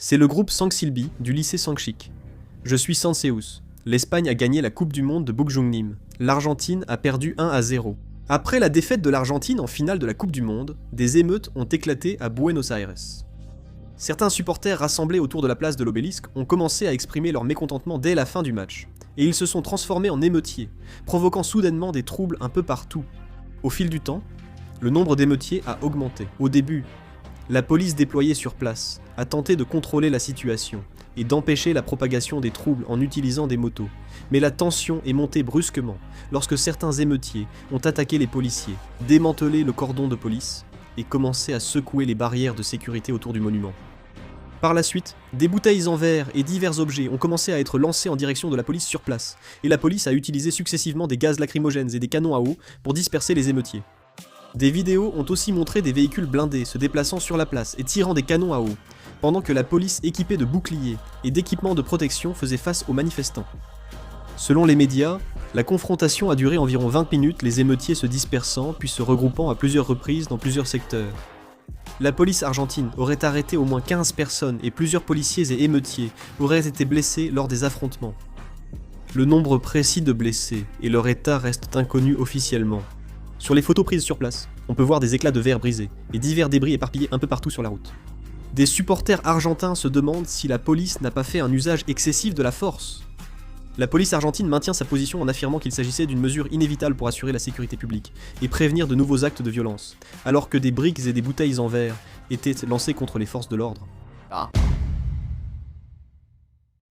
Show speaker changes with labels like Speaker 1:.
Speaker 1: C'est le groupe Sang Silbi du lycée Sangchik. Je suis Sanseus. L'Espagne a gagné la Coupe du Monde de Bukjungnim. L'Argentine a perdu 1-0. Après la défaite de l'Argentine en finale de la Coupe du Monde, des émeutes ont éclaté à Buenos Aires. Certains supporters rassemblés autour de la place de l'Obélisque ont commencé à exprimer leur mécontentement dès la fin du match, et ils se sont transformés en émeutiers, provoquant soudainement des troubles un peu partout. Au fil du temps, le nombre d'émeutiers a augmenté. Au début, la police déployée sur place a tenté de contrôler la situation et d'empêcher la propagation des troubles en utilisant des motos. Mais la tension est montée brusquement lorsque certains émeutiers ont attaqué les policiers, démantelé le cordon de police et commencé à secouer les barrières de sécurité autour du monument. Par la suite, des bouteilles en verre et divers objets ont commencé à être lancés en direction de la police sur place, et la police a utilisé successivement des gaz lacrymogènes et des canons à eau pour disperser les émeutiers. Des vidéos ont aussi montré des véhicules blindés se déplaçant sur la place et tirant des canons à eau, pendant que la police équipée de boucliers et d'équipements de protection faisait face aux manifestants. Selon les médias, la confrontation a duré environ 20 minutes, les émeutiers se dispersant puis se regroupant à plusieurs reprises dans plusieurs secteurs. La police argentine aurait arrêté au moins 15 personnes et plusieurs policiers et émeutiers auraient été blessés lors des affrontements. Le nombre précis de blessés et leur état restent inconnus officiellement. Sur les photos prises sur place, on peut voir des éclats de verre brisés et divers débris éparpillés un peu partout sur la route. Des supporters argentins se demandent si la police n'a pas fait un usage excessif de la force. La police argentine maintient sa position en affirmant qu'il s'agissait d'une mesure inévitable pour assurer la sécurité publique et prévenir de nouveaux actes de violence, alors que des briques et des bouteilles en verre étaient lancées contre les forces de l'ordre.